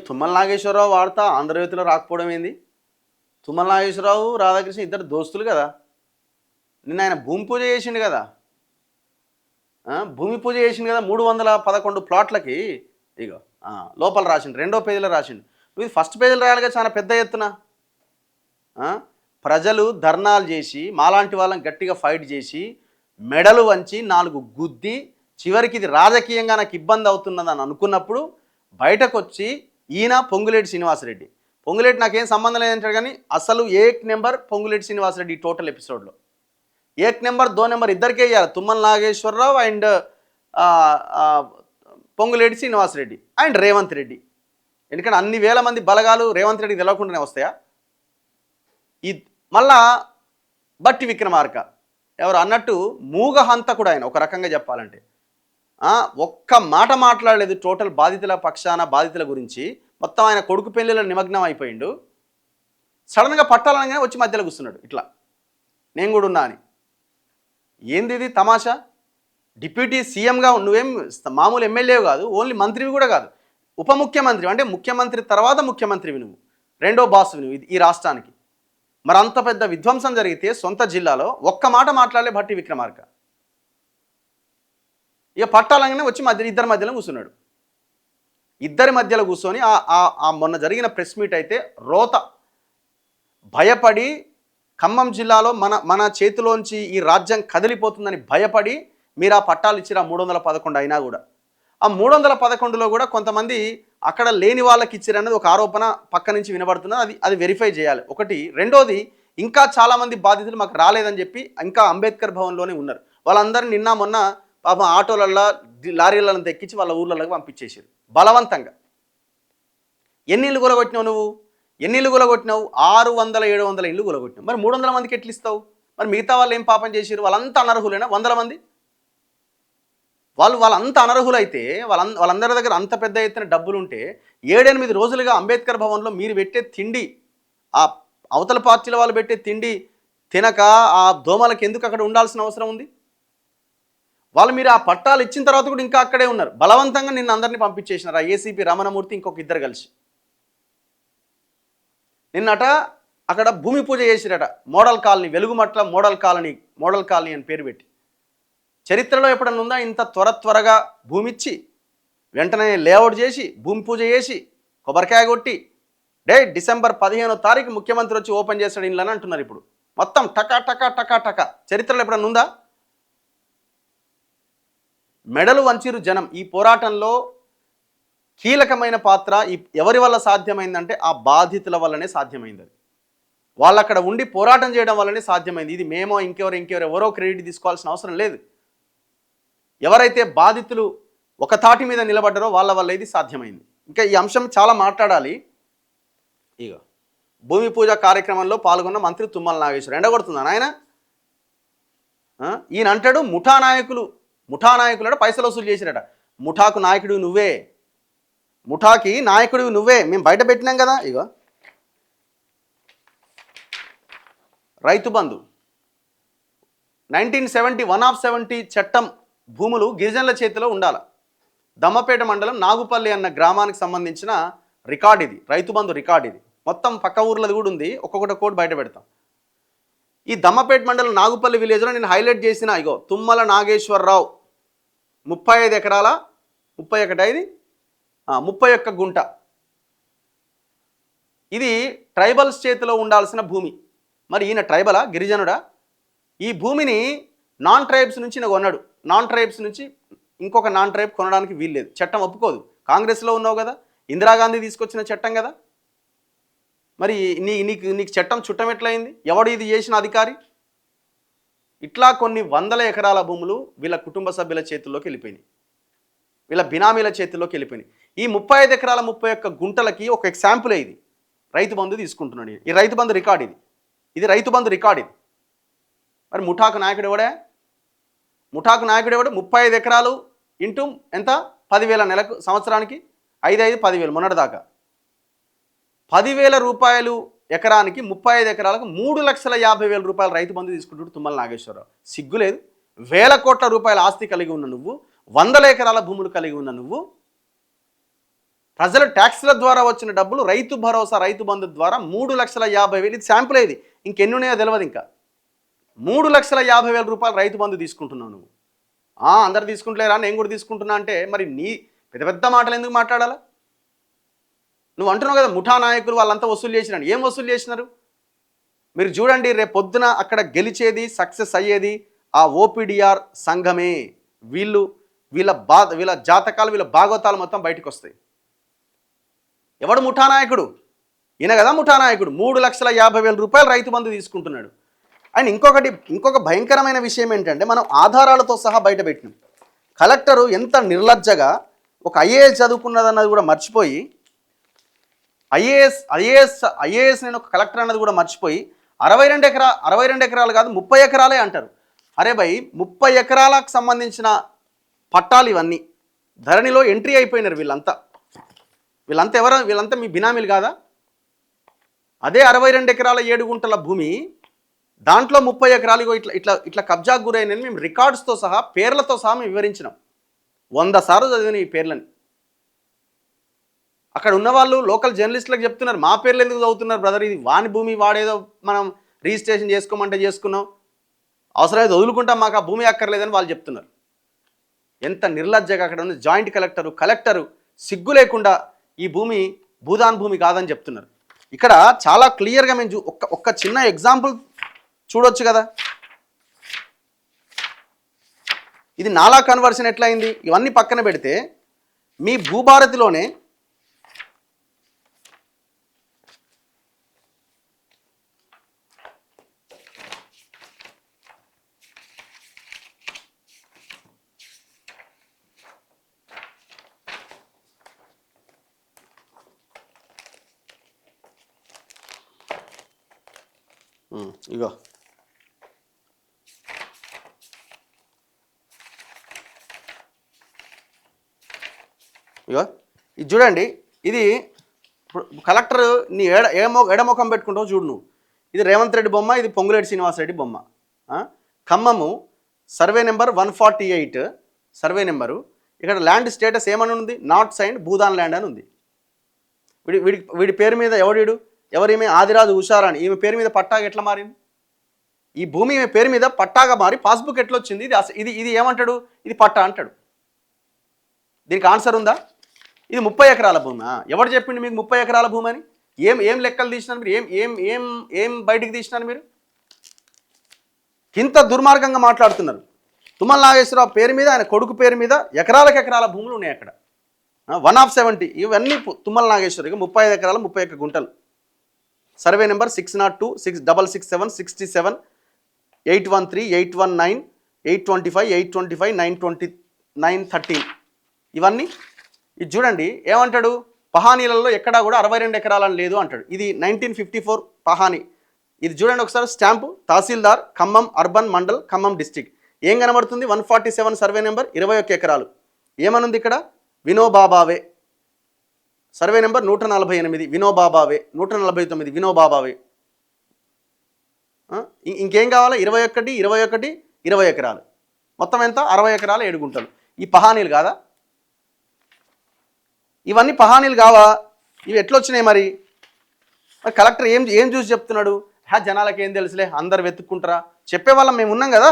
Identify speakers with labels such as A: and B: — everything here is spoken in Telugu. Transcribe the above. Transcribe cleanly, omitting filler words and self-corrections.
A: తుమ్మల నాగేశ్వరరావు వార్త ఆంధ్రజ్యోతిలో రాకపోవడం ఏంది? తుమ్మల నాగేశ్వరరావు రాధాకృష్ణ ఇద్దరు దోస్తులు కదా. నిన్న ఆయన భూమి పూజ చేసిండు కదా. భూమి పూజ చేసిండు కదా 311 ప్లాట్లకి. ఇగో లోపల రాసిండు, 2వ పేజీలో రాసిండు. ఇది ఫస్ట్ పేజీలో రాయాలిగా చాలా పెద్ద ఎత్తున. ప్రజలు ధర్నాలు చేసి మాలాంటి వాళ్ళని గట్టిగా ఫైట్ చేసి మెడలు వంచి 4 గుద్ది చివరికి ఇది రాజకీయంగా నాకు ఇబ్బంది అవుతున్నదని అనుకున్నప్పుడు బయటకు వచ్చి ఈయన పొంగులేటి శ్రీనివాసరెడ్డి, పొంగులేటి నాకేం సంబంధం లేదంటాడు కానీ అసలు ఏక్ నెంబర్ పొంగులేటి శ్రీనివాసరెడ్డి ఈ టోటల్ ఎపిసోడ్లో. ఏక్ నెంబర్ 2 నెంబర్ ఇద్దరికే ఇవ్వాలి, తుమ్మల నాగేశ్వరరావు అండ్ పొంగులేటి శ్రీనివాసరెడ్డి అండ్ రేవంత్ రెడ్డి. ఎందుకంటే అన్ని వేల మంది బలగాలు రేవంత్ రెడ్డికి తెలవకుండానే వస్తాయా? ఈ మళ్ళా బట్టి విక్రమార్క ఎవరు అన్నట్టు మూగహంతకుడు ఆయన, ఒక రకంగా చెప్పాలంటే. ఒక్క మాట మాట్లాడలేదు టోటల్ బాధితుల పక్షాన, బాధితుల గురించి. మొత్తం ఆయన కొడుకు పెళ్ళిలో నిమగ్నం అయిపోయిండు. సడన్గా పట్టాలనగానే వచ్చి మధ్యలో కూర్చున్నాడు ఇట్లా, నేను కూడా ఉన్నా అని. ఏంది ఇది తమాషా? డిప్యూటీ సీఎంగా నువ్వేం మామూలు ఎమ్మెల్యే కాదు, ఓన్లీ మంత్రివి కూడా కాదు, ఉప ముఖ్యమంత్రి. అంటే ముఖ్యమంత్రి తర్వాత ముఖ్యమంత్రివి నువ్వు, 2వ బాస్వి నువ్వు ఈ రాష్ట్రానికి. మరి అంత పెద్ద విధ్వంసం జరిగితే సొంత జిల్లాలో ఒక్క మాట మాట్లాడలే భట్టి విక్రమార్క. ఇక పట్టాలంగానే వచ్చి ఇద్దరి మధ్యలో కూర్చున్నాడు. ఇద్దరి మధ్యలో కూర్చొని మొన్న జరిగిన ప్రెస్ మీట్ అయితే రోత భయపడి, ఖమ్మం జిల్లాలో మన చేతిలోంచి ఈ రాజ్యం కదిలిపోతుందని భయపడి మీరు ఆ పట్టాలు ఇచ్చిరా 311 అయినా కూడా. ఆ 311లో కూడా కొంతమంది అక్కడ లేని వాళ్ళకి ఇచ్చిరన్నది ఒక ఆరోపణ పక్క నుంచి వినబడుతున్నది. అది వెరిఫై చేయాలి ఒకటి. రెండోది, ఇంకా చాలామంది బాధితులు మాకు రాలేదని చెప్పి ఇంకా అంబేద్కర్ భవన్లోనే ఉన్నారు. వాళ్ళందరినీ నిన్న మొన్న పాపం ఆటోలల్లో లారీలను తెక్కించి వాళ్ళ ఊర్లలోకి పంపించేసారు బలవంతంగా. ఎన్ని ఇళ్ళు కూలగొట్టినావు నువ్వు? ఎన్ని ఇళ్ళు కూలగొట్టినావు? 600-700 ఇళ్ళు కూలగొట్టినావు. మరి 300 మందికి ఎట్లు ఇస్తావు? మరి మిగతా వాళ్ళు ఏం పాపం చేసారు? వాళ్ళంతా అనర్హులైనా 100 మంది? వాళ్ళంతా అనర్హులైతే వాళ్ళందరి దగ్గర అంత పెద్ద ఎత్తున డబ్బులు ఉంటే 7-8 రోజులుగా అంబేద్కర్ భవన్లో మీరు పెట్టే తిండి, ఆ అవతల పార్టీల వాళ్ళు పెట్టే తిండి తినక ఆ దోమలకి ఎందుకు అక్కడ ఉండాల్సిన అవసరం ఉంది? వాళ్ళు మీరు ఆ పట్టాలు ఇచ్చిన తర్వాత కూడా ఇంకా అక్కడే ఉన్నారు. బలవంతంగా నిన్న అందరినీ పంపించేసినారు. ఆ ఏసీపీ రమణమూర్తి ఇంకొక ఇద్దరు కలిసి నిన్నట అక్కడ భూమి పూజ చేసిరట. Model colony, Velugumatla model colony అని పేరు పెట్టి. చరిత్రలో ఎప్పుడన్నా ఉందా ఇంత త్వరగా భూమి ఇచ్చి వెంటనే లేఅవుట్ చేసి భూమి పూజ చేసి కొబ్బరికాయ కొట్టి డిసెంబర్ 15వ తారీఖు ముఖ్యమంత్రి వచ్చి ఓపెన్ చేస్తాడు ఇళ్ళని అంటున్నారు. ఇప్పుడు మొత్తం టకా టకా టకా టకా. చరిత్రలో ఎప్పుడన్నా ఉందా? మెడలు వంచిరు జనం. ఈ పోరాటంలో కీలకమైన పాత్ర ఎవరి వల్ల సాధ్యమైందంటే ఆ బాధితుల వల్లనే సాధ్యమైంది. అది వాళ్ళు అక్కడ ఉండి పోరాటం చేయడం వల్లనే సాధ్యమైంది. ఇది మేమో ఇంకెవరో క్రెడిట్ తీసుకోవాల్సిన అవసరం లేదు. ఎవరైతే బాధితులు ఒక తాటి మీద నిలబడ్డారో వాళ్ళ వల్ల ఇది సాధ్యమైంది. ఇంకా ఈ అంశం చాలా మాట్లాడాలి. ఇక భూమి పూజ కార్యక్రమంలో పాల్గొన్న మంత్రి తుమ్మల నాగేశ్వరరావు ఎండగొడుతున్నాను ఆయన. ఈయన అంటాడు ముఠా నాయకులు పైసలు వసూలు చేసిరట. ముఠాకు నాయకుడు నువ్వే, ముఠాకి నాయకుడు నువ్వే, మేము బయట పెట్టినాం కదా. ఇగో రైతు బంధు 1970 చట్టం భూములు గిరిజనుల చేతిలో ఉండాలి. దమ్మపేట మండలం నాగుపల్లి అన్న గ్రామానికి సంబంధించిన రికార్డ్ ఇది, రైతు బంధు రికార్డ్ ఇది. మొత్తం పక్క ఊర్లది కూడా ఉంది, ఒక్కొక్కటి కోడ్ బయట పెడతాం. ఈ దమ్మపేట మండలం నాగుపల్లి విలేజ్లో నేను హైలైట్ చేసిన ఇగో తుమ్మల నాగేశ్వరరావు 35 ఎకరాల 31 గుంట. ఇది ట్రైబల్స్ చేతిలో ఉండాల్సిన భూమి. మరి ఈయన ట్రైబలా, గిరిజనుడా? ఈ భూమిని నాన్ ట్రైబ్స్ నుంచి ఈయన కొన్నాడు. నాన్ ట్రైబ్స్ నుంచి ఇంకొక నాన్ ట్రైబ్ కొనడానికి వీల్లేదు, చట్టం ఒప్పుకోదు. కాంగ్రెస్లో ఉన్నావు కదా, ఇందిరాగాంధీ తీసుకొచ్చిన చట్టం కదా. మరి నీకు చట్టం చుట్టం ఎట్లయింది? ఎవడు ఇది చేసిన అధికారి? ఇట్లా కొన్ని వందల ఎకరాల భూములు వీళ్ళ కుటుంబ సభ్యుల చేతుల్లోకి వెళ్ళిపోయినాయి, వీళ్ళ బినామీల చేతుల్లోకి వెళ్ళిపోయినాయి. ఈ 35 ఎకరాల 31 గుంటలకి ఒక ఎగ్జాంపుల్ ఇది. రైతు బంధు తీసుకుంటున్నాడు. ఈ రైతు బంధు రికార్డ్ ఇది రైతు బంధు రికార్డ్ ఇది. మరి ముఠాకు నాయకుడు ఎవడే? 35 ఎకరాలు ఇంటూ ఎంత? 10,000 నెలకు, సంవత్సరానికి 5,000 మొన్నటిదాకా 10,000 రూపాయలు ఎకరానికి. 35 ఎకరాలకు 3,50,000 రూపాయలు రైతు బంధు తీసుకుంటున్నాడు తుమ్మల నాగేశ్వరరావు. సిగ్గులేదు? వేల కోట్ల రూపాయల ఆస్తి కలిగి ఉన్న నువ్వు, వందల ఎకరాల భూములు కలిగి ఉన్న నువ్వు ప్రజల ట్యాక్స్ల ద్వారా వచ్చిన డబ్బులు రైతు భరోసా రైతు బంధు ద్వారా 3,50,000, ఇది శాంపుల్, ఇది ఇంకెన్ని ఉన్నాయో తెలియదు. ఇంకా 3,50,000 రూపాయలు రైతు బంధు తీసుకుంటున్నావు నువ్వు. అందరు తీసుకుంటలేరా, నేను కూడా తీసుకుంటున్నా అంటే మరి నీ పెద్ద పెద్ద మాటలు ఎందుకు మాట్లాడాలా? నువ్వు అంటున్నావు కదా ముఠా నాయకులు వాళ్ళంతా వసూలు చేసినారు. ఏం వసూలు చేసినారు మీరు చూడండి. రేపు పొద్దున అక్కడ గెలిచేది, సక్సెస్ అయ్యేది ఆ ఓపీడీఆర్ సంఘమే. వీళ్ళ జాతకాలు, వీళ్ళ భాగవతాలు మొత్తం బయటకు వస్తాయి. ఎవడు ముఠా నాయకుడు? ఈయన కదా ముఠా నాయకుడు. 3,50,000 రూపాయలు రైతు బంధు తీసుకుంటున్నాడు. అండ్ ఇంకొక భయంకరమైన విషయం ఏంటంటే, మనం ఆధారాలతో సహా బయట పెట్టినాం. కలెక్టరు ఎంత నిర్లజ్జగా ఒక ఐఏఎస్ చదువుకున్నదన్నది కూడా మర్చిపోయి, ఐఏఎస్ నేను ఒక కలెక్టర్ అన్నది కూడా మర్చిపోయి 62 ఎకరాలు కాదు 30 ఎకరాలే అంటారు. అరే భయ్, 30 ఎకరాలకు సంబంధించిన పట్టాలు ఇవన్నీ ధరణిలో ఎంట్రీ అయిపోయినారు. వీళ్ళంతా మీ బినామీలు కాదా? అదే 62 ఎకరాల 7 గుంటల భూమి, దాంట్లో 30 ఎకరాలు ఇట్లా కబ్జాకు గురైనని మేము రికార్డ్స్తో సహా, పేర్లతో సహా మేము వివరించినాం. 100 సార్లు చదివిన ఈ పేర్లని. అక్కడ ఉన్నవాళ్ళు లోకల్ జర్నలిస్టులకు చెప్తున్నారు, మా పేర్లు ఎందుకు చదువుతున్నారు బ్రదర్, ఇది వాని భూమి, వాడేదో మనం రిజిస్ట్రేషన్ చేసుకోమంటే చేసుకున్నాం, అవసరమైతే వదులుకుంటాం, మాకు ఆ భూమి అక్కర్లేదని వాళ్ళు చెప్తున్నారు. ఎంత నిర్లజ్జగా అక్కడ ఉన్న జాయింట్ కలెక్టరు సిగ్గు లేకుండా ఈ భూమి భూదాన్ భూమి కాదని చెప్తున్నారు. ఇక్కడ చాలా క్లియర్గా మేము ఒక్క చిన్న ఎగ్జాంపుల్ చూడొచ్చు కదా. ఇది నాలా కన్వర్షన్ ఎట్లయింది? ఇవన్నీ పక్కన పెడితే మీ భూభారతిలోనే ఇగో ఇది చూడండి. ఇది కలెక్టర్ నీ ఎడముఖం పెట్టుకుంటావు చూడు నువ్వు. ఇది రేవంత్ రెడ్డి బొమ్మ, ఇది పొంగులేటి శ్రీనివాసరెడ్డి బొమ్మ. Khammam survey number 148 survey number. ఇక్కడ ల్యాండ్ స్టేటస్ ఏమని ఉంది? నాట్ సైన్డ్ భూదాన్ ల్యాండ్ అని ఉంది. వీడి పేరు మీద ఎవరేమి ఆదిరాజు ఉషారాణి, ఈమె పేరు మీద పట్టాగా ఎట్లా మారింది? ఈ భూమి ఈమె పేరు మీద పట్టాగా మారి పాస్బుక్ ఎట్లా వచ్చింది? ఇది ఏమంటాడు? ఇది పట్టా అంటాడు. దీనికి ఆన్సర్ ఉందా? ఇది 30 ఎకరాల భూమి. ఎవరు చెప్పిండు మీకు 30 ఎకరాల భూమి అని? ఏం లెక్కలు తీసినారు మీరు? ఏం బయటికి తీసినారు మీరు? ఇంత దుర్మార్గంగా మాట్లాడుతున్నారు. తుమ్మల నాగేశ్వరరావు పేరు మీద, ఆయన కొడుకు పేరు మీద ఎకరాల భూములు ఉన్నాయి అక్కడ. 1/70 ఇవన్నీ తుమ్మల నాగేశ్వరికి 35 ఎకరాలు 31 గుంటలు. సర్వే నెంబర్ 602 6667 67 813 819 825 825 920 913 ఇవన్నీ. ఇది చూడండి ఏమంటాడు? పహానీలలో ఎక్కడా కూడా 62 ఎకరాలని లేదు అంటాడు. ఇది 1954 పహానీ. ఇది చూడండి ఒకసారి స్టాంపు, తహసీల్దార్ ఖమ్మం అర్బన్ మండల్ ఖమ్మం డిస్టిక్. ఏం కనబడుతుంది? 147 సర్వే నెంబర్ 21 ఎకరాలు. ఏమనుంది ఇక్కడ? వినోబాబావే. Survey number 148 వినోబాబావే, 149 వినోబాబావే. ఇంకేం కావాలా? 21 20 ఎకరాలు. మొత్తం ఎంత? 60 ఎకరాలు 7 గుంటలు. ఈ పహానీలు కాదా? ఇవన్నీ పహానీలు కావా? ఇవి ఎట్లొచ్చినాయి మరి? కలెక్టర్ ఏం చూసి చెప్తున్నాడు? జనాలకు ఏం తెలుసులే, అందరు వెతుక్కుంటారా చెప్పే వాళ్ళం మేము ఉన్నాం కదా.